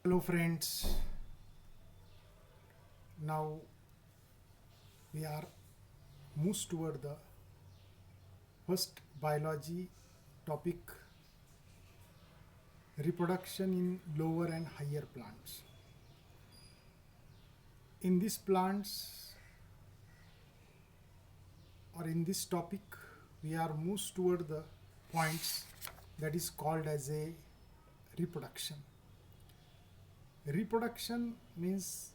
Hello friends, now we are moves toward the first biology topic, reproduction in lower and higher plants. In these plants or in this topic we are moves toward the points that is called as a reproduction. Reproduction means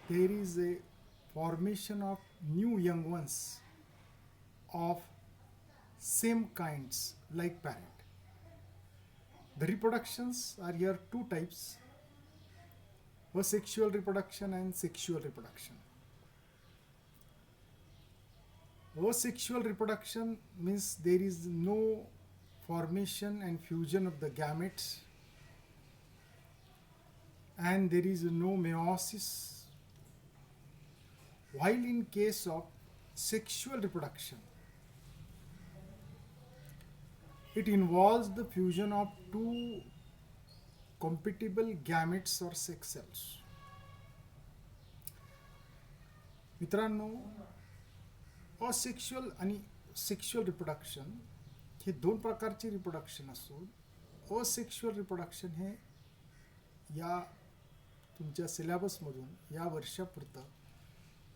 there is a formation of new young ones of same kinds like parent. The reproductions are here two types, asexual reproduction and sexual reproduction. Asexual reproduction means there is no formation and fusion of the gametes and there is no meiosis, while in case of sexual reproduction it involves the fusion of two compatible gametes or sex cells. मित्रांनो, asexual आणि sexual reproduction हे दोन प्रकारचे reproduction असून asexual reproduction हे या तुमच्या सिलेबसमधून या वर्षापुरतं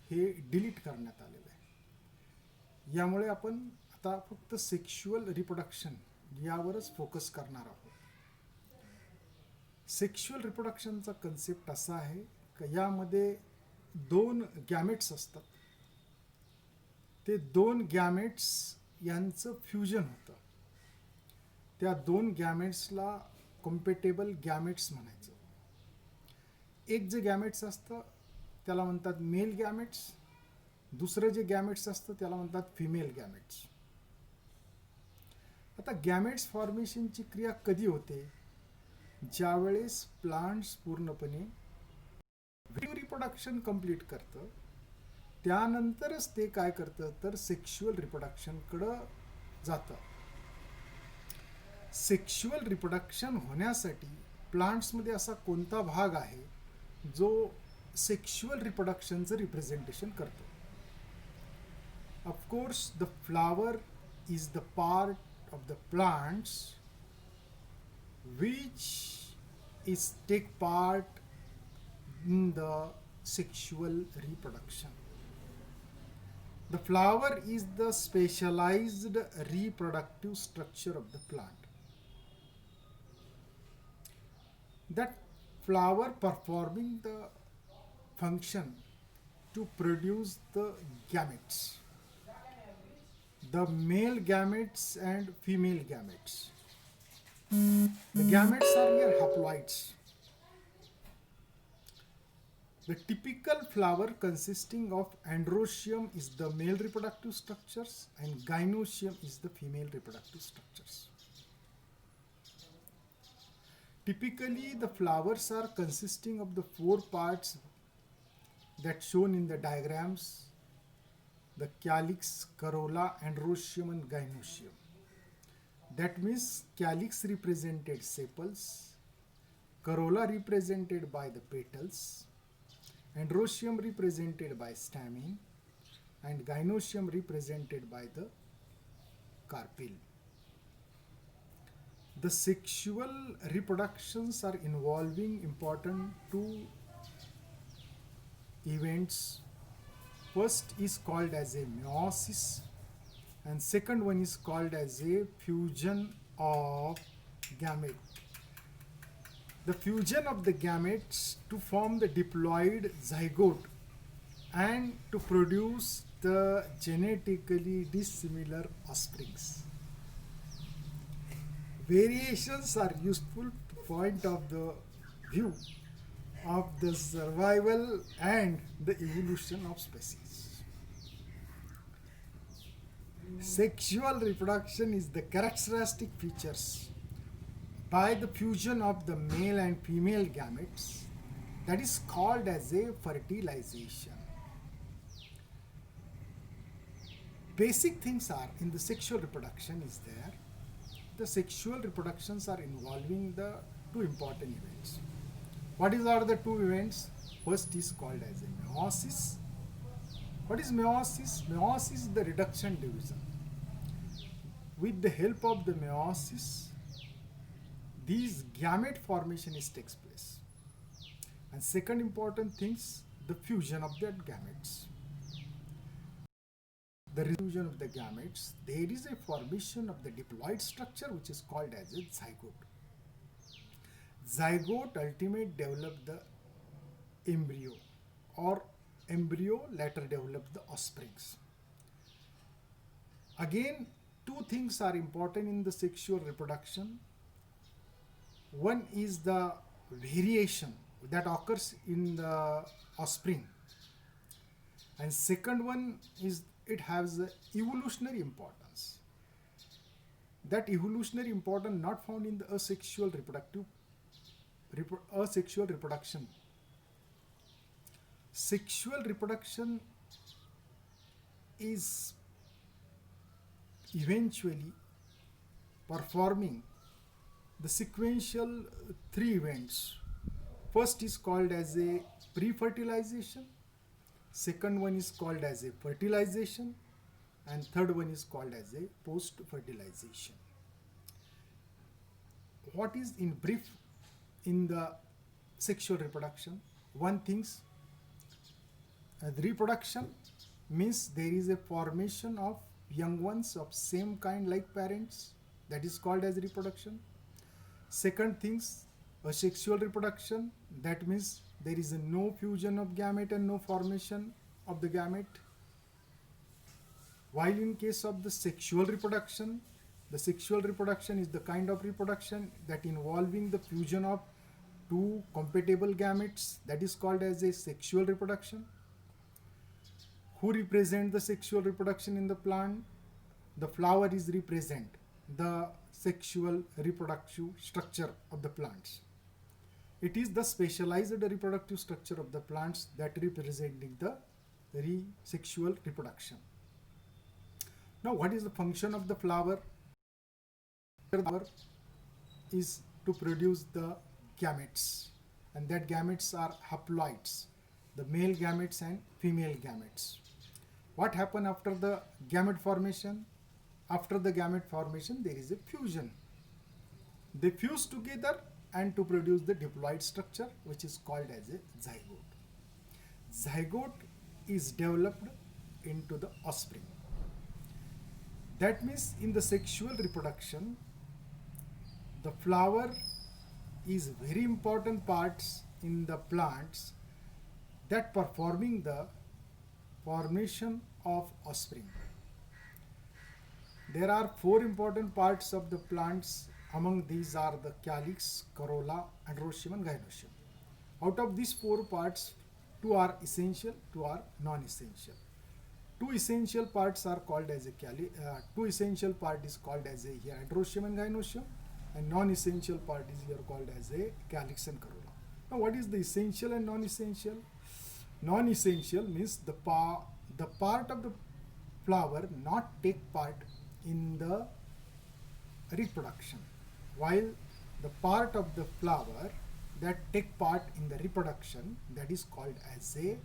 हे delete करण्यात आलेलं आहे. यामुळे आपण आता फक्त सेक्शुअल रिप्रोडक्शन यावरच फोकस करणार आहोत. सेक्शुअल रिप्रोडक्शनचा कन्सेप्ट असा आहे की यामध्ये दोन गॅमेट्स असतात. ते दोन गॅमेट्स यांचं फ्युजन होतं. त्या दोन गॅमेट्सला कॉम्पॅटेबल गॅमेट्स म्हणायचं. एक जे गॅमेट्स असतं त्याला म्हणतात मेल गॅमेट्स, दुसरं जे गॅमेट्स असतं त्याला म्हणतात फिमेल गॅमेट्स. आता गॅमेट्स फॉर्मेशनची क्रिया कधी होते? ज्यावेळेस प्लांट्स पूर्णपणे रिप्रोडक्शन कंप्लीट करतं त्यानंतरच ते काय करतं तर सेक्शुअल रिप्रोडक्शनकडं जातं. सेक्शुअल रिप्रोडक्शन होण्यासाठी प्लांट्समध्ये असा कोणता भाग आहे जो सेक्शुअल रिप्रोडक्शनचं रिप्रेझेंटेशन करतो? Of course the flower is the part of the plants which is take part in the sexual reproduction. The flower is the specialized reproductive structure of the plant. That flower performing the function to produce the gametes, the male gametes and female gametes. The gametes are here haploids. The typical flower consisting of androecium is the male reproductive structures and gynoecium is the female reproductive structures. Typically the flowers are consisting of the four parts that shown in the diagrams: the calyx, corolla, androecium and gynoecium. That means calyx represented sepals, corolla represented by the petals, androecium represented by stamen, and gynoecium represented by the carpel. The sexual reproductions are involving important two events. First is called as a meiosis and second one is called as a fusion of gamete. The fusion of the gametes to form the diploid zygote and to produce the genetically dissimilar offsprings. Variations are useful point of the view of the survival and the evolution of species. Sexual reproduction is the characteristic features by the fusion of the male and female gametes that is called as a fertilization. Basic things are in the sexual reproduction is there. The sexual reproductions are involving the two important events. Are the two events? First is called as a meiosis. What is meiosis? Meiosis is the reduction division. With the help of the meiosis, these gamete formation is takes place. And second important things, the fusion of the gametes. The fusion of the gametes, there is a formation of the diploid structure which is called as a zygote. Zygote ultimately develop the embryo, or embryo later develop the offsprings. Again, two things are important in the sexual reproduction. One is the variation that occurs in the offspring, and second one is it has the evolutionary importance. That evolutionary importance not found in the asexual reproduction. Sexual reproduction is eventually performing the sequential three events. First is called as a pre-fertilization, second one is called as a fertilization, and third one is called as a post-fertilization. What is in brief in the sexual reproduction? One thing's the reproduction means there is a formation of young ones of same kind like parents, that is called as reproduction. Second things, asexual reproduction, that means there is no fusion of gamete and no formation of the gamete. While in case of the sexual reproduction is the kind of reproduction that involving the fusion of two compatible gametes, that is called as a sexual reproduction. Who represent the sexual reproduction in the plant? The flower is represent the sexual reproductive structure of the plants. It is the specialized reproductive structure of the plants that representing the sexual reproduction. Now, what is the function of the flower? The flower is to produce the gametes, and that gametes are haploids, the male gametes and female gametes. What happens after the gamete formation? After the gamete formation, there is a fusion. They fuse together and to produce the diploid structure, which is called as a zygote. Zygote is developed into the offspring. That means in the sexual reproduction, the flower is very important parts in the plants that performing the formation of offspring. There are four important parts of the plants. Among these are the calyx, corolla, androecium and gynoecium. Out of these four parts, two are essential, two are non-essential. Two essential parts are called as a two essential part is called as a here androecium and gynoecium, and non-essential part is here called as a calyx and corolla. Now, what is the essential and non-essential? Non-essential means the part of the flower not take part in the reproduction, while the part of the flower that take part in the reproduction, that is called as a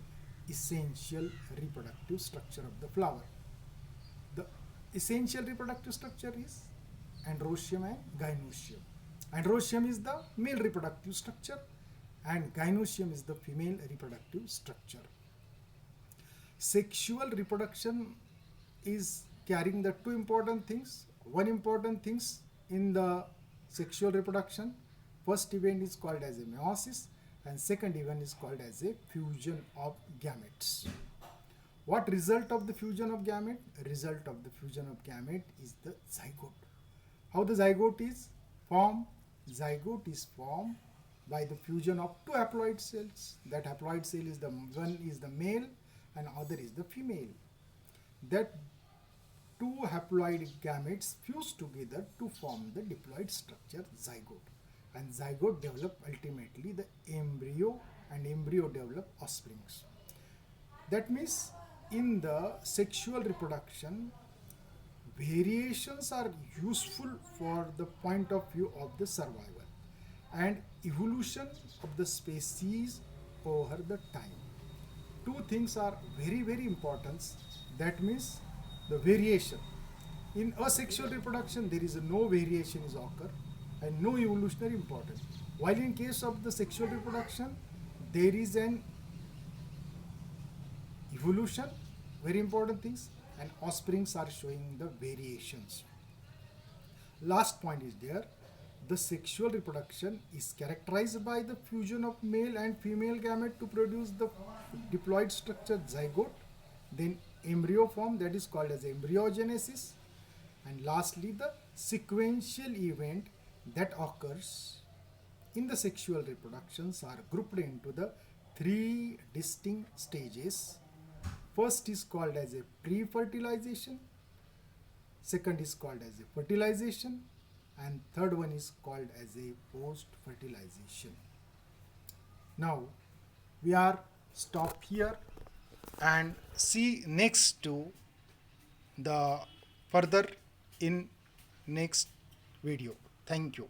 essential reproductive structure of the flower. The essential reproductive structure is androecium and gynoecium. Androecium is the male reproductive structure and gynoecium is the female reproductive structure. Sexual reproduction is carrying the two important things. One important things in the sexual reproduction, first event is called as a meiosis and second event is called as a fusion of gametes. What result of the fusion of gamete? Result of the fusion of gamete is the zygote. How the zygote is formed? Zygote is formed by the fusion of two haploid cells. That haploid cell is the one is the male and other is the female. That two haploid gametes fuse together to form the diploid structure zygote, and zygote develop ultimately the embryo and embryo develop offsprings. That means in the sexual reproduction, variations are useful for the point of view of the survival, and evolution of the species over the time. Two things are very very important. That means the variation. In asexual reproduction, there is no variation is occur and no evolutionary importance. While in case of the sexual reproduction, there is an evolution, very important things, and offsprings are showing the variations. Last point is there. The sexual reproduction is characterized by the fusion of male and female gamete to produce the diploid structure zygote, then embryo form, that is called as embryogenesis, and lastly the sequential event that occurs in the sexual reproductions are grouped into the three distinct stages. First is called as a pre-fertilization, second is called as a fertilization, and third one is called as a post-fertilization. Now we are stop here and see next to the further in next video. Thank you.